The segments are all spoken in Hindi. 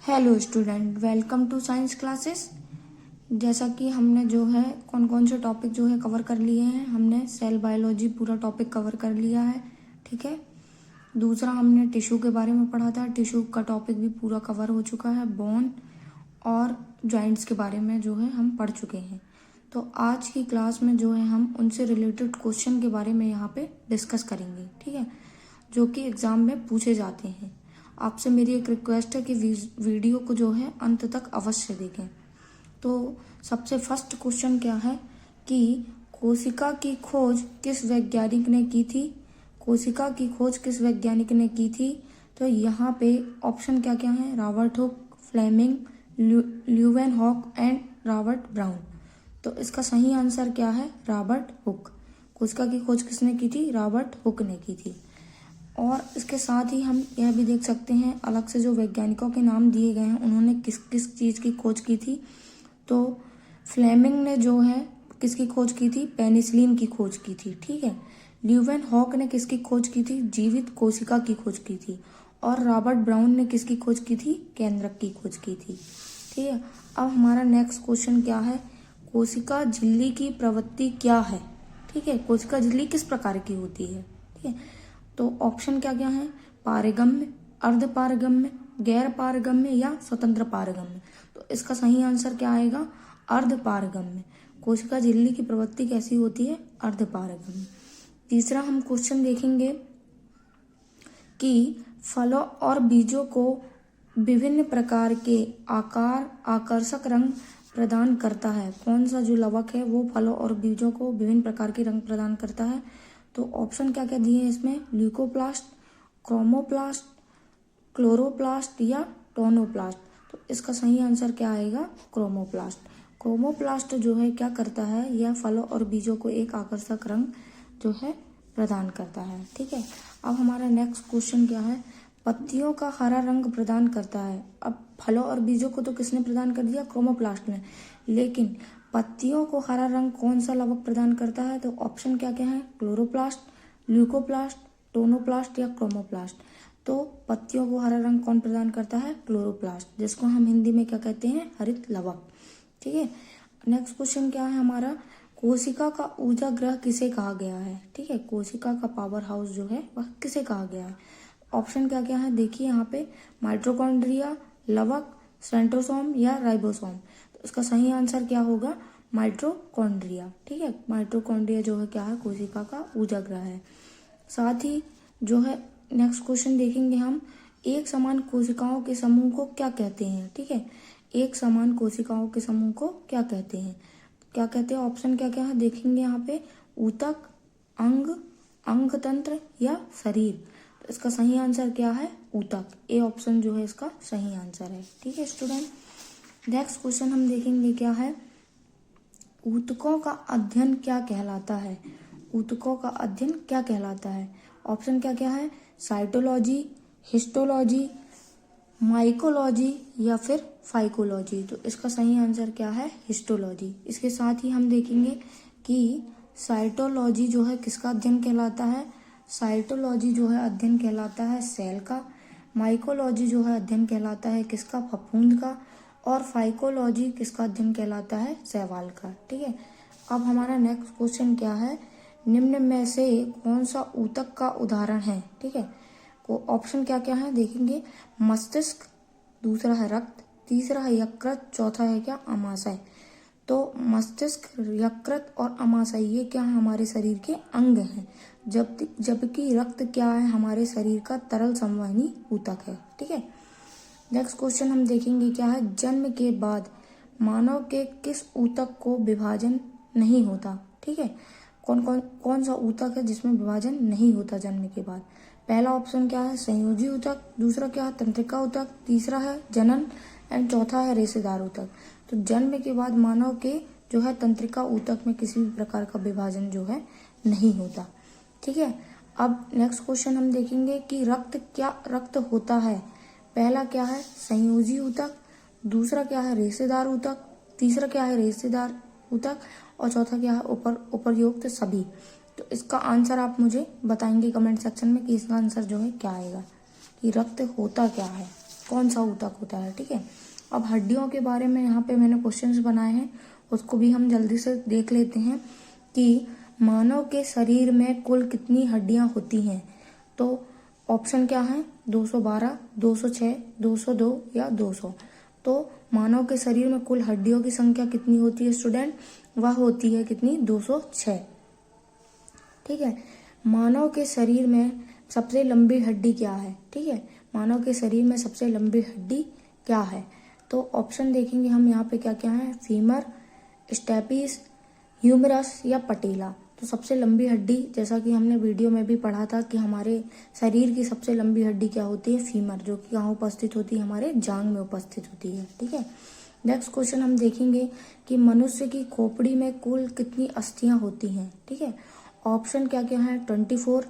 Hello student, welcome to science classes. जैसा कि हमने जो है कौन कौन से टॉपिक जो है कवर कर लिए हैं। हमने सेल बायोलॉजी पूरा टॉपिक कवर कर लिया है, ठीक है। दूसरा हमने टिश्यू के बारे में पढ़ा था, टिश्यू का टॉपिक भी पूरा कवर हो चुका है। बोन और जॉइंट्स के बारे में जो है हम पढ़ चुके हैं। तो आज की क्लास में जो है हम उनसे रिलेटेड क्वेश्चन के बारे में यहाँ पे डिस्कस करेंगे, ठीक है, जो कि एग्जाम में पूछे जाते हैं। आपसे मेरी एक रिक्वेस्ट है कि वीडियो को जो है अंत तक अवश्य देखें। तो सबसे फर्स्ट क्वेश्चन क्या है कि कोशिका की खोज किस वैज्ञानिक ने की थी। कोशिका की खोज किस वैज्ञानिक ने की थी? तो यहाँ पे ऑप्शन क्या क्या है? Robert Hooke, Fleming, Leeuwenhoek and Robert Brown. तो इसका सही आंसर क्या है? Robert Hooke. कोशिका की खोज किसने की थी? रॉबर्ट हुक ने की थी। और इसके साथ ही हम यह भी देख सकते हैं अलग से जो वैज्ञानिकों के नाम दिए गए हैं उन्होंने किस किस चीज़ की खोज की थी। तो फ्लेमिंग ने जो है किसकी खोज की थी? पेनिसिलिन की खोज की थी, ठीक है। ल्यूवेनहॉक ने किसकी खोज की थी? जीवित कोशिका की खोज की थी। और रॉबर्ट ब्राउन ने किसकी खोज की थी? केंद्रक की खोज की थी, ठीक है। अब हमारा नेक्स्ट क्वेश्चन क्या है? कोशिका झिल्ली की प्रवृत्ति क्या है, ठीक है। कोशिका झिल्ली किस प्रकार की होती है, ठीक है। तो ऑप्शन क्या क्या है? पारगम्य, अर्ध पारगम्य, गैर पारगम्य या स्वतंत्र पारगम्य। तो इसका सही आंसर क्या आएगा? अर्ध पारगम्य। कोशिका झिल्ली की प्रवृत्ति कैसी होती है? अर्ध पारगम्य। तीसरा हम क्वेश्चन देखेंगे कि फलों और बीजों को विभिन्न प्रकार के आकार, आकर्षक रंग प्रदान करता है। कौन सा जो लवक है वो फलों और बीजों को विभिन्न प्रकार के रंग प्रदान करता है? तो ऑप्शन क्या क्या दिए हैं इसमें? ल्यूकोप्लास्ट, क्रोमोप्लास्ट, क्लोरोप्लास्ट या टोनोप्लास्ट। तो इसका सही आंसर क्या आएगा? क्रोमोप्लास्ट। क्रोमोप्लास्ट जो है क्या करता है? यह फलों और बीजों को एक आकर्षक रंग जो है प्रदान करता है, ठीक है। अब हमारा नेक्स्ट क्वेश्चन क्या है? पत्तियों का हरा रंग प्रदान करता है। अब फलों और बीजों को तो किसने प्रदान कर दिया? क्रोमोप्लास्ट ने। लेकिन पत्तियों को हरा रंग कौन सा लवक प्रदान करता है? तो ऑप्शन क्या क्या है? क्लोरोप्लास्ट, ल्यूकोप्लास्ट, टोनोप्लास्ट या क्रोमोप्लास्ट। तो पत्तियों को हरा रंग कौन प्रदान करता है? क्लोरोप्लास्ट, जिसको हम हिंदी में क्या कहते हैं? हरित लवक, ठीक है। नेक्स्ट क्वेश्चन क्या है हमारा? कोशिका का ऊर्जा ग्रह किसे कहा गया है, ठीक है। कोशिका का पावर हाउस जो है वह किसे कहा गया है? ऑप्शन क्या क्या है देखिए यहाँ पे? माइटोकॉन्ड्रिया, लवक, सेंट्रोसोम या राइबोसोम। तो इसका सही आंसर क्या होगा? माइटोकॉन्ड्रिया, ठीक है। माइटोकॉन्ड्रिया जो है क्या है? कोशिका का ऊर्जा ग्रह है। साथ ही जो है नेक्स्ट क्वेश्चन देखेंगे हम, एक समान कोशिकाओं के समूह को क्या कहते हैं, ठीक है। एक समान कोशिकाओं के समूह को क्या कहते हैं? क्या कहते हैं? ऑप्शन क्या क्या है देखेंगे यहाँ पे? ऊतक, अंग, अंग तंत्र या शरीर। तो इसका सही आंसर क्या है? ऊतक। ए ऑप्शन जो है इसका सही आंसर है, ठीक है स्टूडेंट। नेक्स्ट क्वेश्चन हम देखेंगे क्या है? ऊतकों का अध्ययन क्या कहलाता है? ऊतकों का अध्ययन क्या कहलाता है? ऑप्शन क्या क्या है? साइटोलॉजी, हिस्टोलॉजी, माइकोलॉजी या फिर फाइकोलॉजी। तो इसका सही आंसर क्या है? हिस्टोलॉजी। इसके साथ ही हम देखेंगे कि साइटोलॉजी जो है किसका अध्ययन कहलाता है? साइटोलॉजी जो है अध्ययन कहलाता है सेल का। माइकोलॉजी जो है अध्ययन कहलाता है किसका? फफूंद का। और फाइकोलॉजी किसका अध्ययन कहलाता है? शैवाल का, ठीक है। अब हमारा नेक्स्ट क्वेश्चन क्या है? निम्न में से कौन सा ऊतक का उदाहरण है, ठीक है। ऑप्शन क्या क्या है देखेंगे? मस्तिष्क, दूसरा है रक्त, तीसरा है यकृत, चौथा है क्या? अमाशय। तो मस्तिष्क, यकृत और अमाशय ये क्या है? हमारे शरीर के अंग हैं। जबकि रक्त क्या है? हमारे शरीर का तरल संवहनी ऊतक है, ठीक है। नेक्स्ट क्वेश्चन हम देखेंगे क्या है? जन्म के बाद मानव के किस ऊतक को विभाजन नहीं होता, ठीक है। कौन सा ऊतक है जिसमें विभाजन नहीं होता जन्म के बाद? पहला ऑप्शन क्या है? संयोजी ऊतक, दूसरा क्या है? तंत्रिका ऊतक, तीसरा है जनन एंड चौथा है रेशेदार ऊतक। तो जन्म के बाद मानव के जो है तंत्रिका ऊतक में किसी भी प्रकार का विभाजन जो है नहीं होता, ठीक है। अब नेक्स्ट क्वेश्चन हम देखेंगे कि रक्त होता है? पहला क्या है? संयोजी ऊतक, दूसरा क्या है? रेशेदार ऊतक, तीसरा क्या है? रेशेदार ऊतक और चौथा क्या है? उपरयुक्त सभी। तो इसका आंसर आप मुझे बताएंगे कमेंट सेक्शन में कि इसका आंसर जो है क्या आएगा, कि रक्त होता क्या है। कौन सा ऊतक होता है। ठीक है, अब हड्डियों के बारे में यहाँ पे मैंने क्वेश्चंस बनाए हैं, उसको भी हम जल्दी से देख लेते हैं कि मानव के शरीर में कुल कितनी हड्डियां होती हैं। तो ऑप्शन क्या है, 212, 206, 202 या 200। तो मानव के शरीर में कुल हड्डियों की संख्या कितनी होती है स्टूडेंट, वह होती है कितनी, 206। ठीक है, मानव के शरीर में सबसे लंबी हड्डी क्या है। ठीक है, मानव के शरीर में सबसे लंबी हड्डी क्या है। तो ऑप्शन देखेंगे हम यहाँ पे क्या क्या है, फीमर, स्टेपिस, ह्यूमरस या पटेला। तो सबसे लंबी हड्डी, जैसा कि हमने वीडियो में भी पढ़ा था कि हमारे शरीर की सबसे लंबी हड्डी क्या होती है, फीमर, जो कि कहाँ उपस्थित होती है, हमारे जांग में उपस्थित होती है। ठीक है, नेक्स्ट क्वेश्चन हम देखेंगे कि मनुष्य की खोपड़ी में कुल कितनी अस्थियां होती हैं। ठीक है, ऑप्शन क्या क्या है, 24,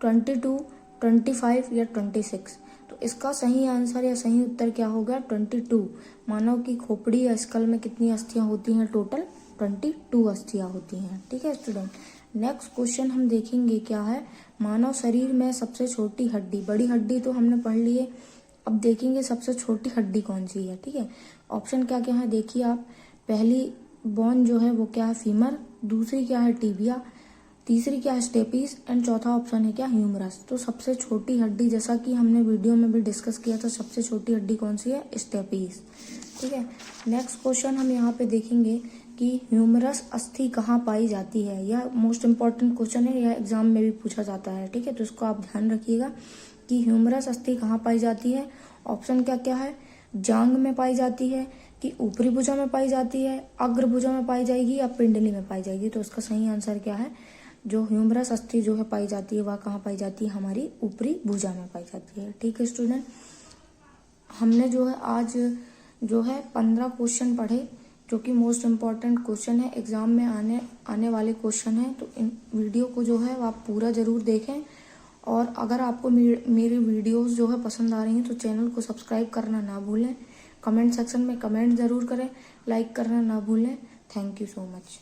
22, 25 या 26। तो इसका सही आंसर या सही उत्तर क्या होगा, 22। मानव की खोपड़ी या स्कल में कितनी अस्थियां होती हैं, टोटल 22 अस्थियां होती हैं। ठीक है स्टूडेंट, नेक्स्ट क्वेश्चन हम देखेंगे क्या है, मानव शरीर में सबसे छोटी हड्डी, बड़ी हड्डी तो हमने पढ़ ली है, अब देखेंगे सबसे छोटी हड्डी कौन सी है। ठीक है, ऑप्शन क्या क्या है देखिए आप, पहली बोन जो है वो क्या है, फीमर, दूसरी क्या है, टीबिया, तीसरी क्या है, स्टेपिस, एंड चौथा ऑप्शन है क्या, ह्यूमरस। तो सबसे छोटी हड्डी, जैसा कि हमने वीडियो में भी डिस्कस किया था, सबसे छोटी हड्डी कौन सी है, स्टेपिस। ठीक है, नेक्स्ट क्वेश्चन हम यहाँ पे देखेंगे कि ह्यूमरस अस्थि कहाँ पाई जाती है। यह मोस्ट इंपॉर्टेंट क्वेश्चन है, यह एग्जाम में भी पूछा जाता है। ठीक है, तो इसको आप ध्यान रखिएगा कि ह्यूमरस अस्थि कहाँ पाई जाती है। ऑप्शन क्या क्या है, जांग में पाई जाती है, कि ऊपरी भुजा में पाई जाती है, अग्र भुजा में पाई जाएगी या पिंडली में पाई जाएगी। तो इसका सही आंसर क्या है, जो ह्यूमरस अस्थि जो है पाई जाती है वह कहाँ पाई जाती है, हमारी ऊपरी भुजा में पाई जाती है। ठीक है स्टूडेंट, हमने जो है आज जो है 15 क्वेश्चन पढ़े, जो कि मोस्ट इम्पॉर्टेंट क्वेश्चन है, एग्जाम में आने वाले क्वेश्चन है। तो इन वीडियो को जो है आप पूरा जरूर देखें, और अगर आपको मेरी वीडियोस जो है पसंद आ रही हैं तो चैनल को सब्सक्राइब करना ना भूलें, कमेंट सेक्शन में कमेंट जरूर करें, लाइक करना ना भूलें। Thank you so much.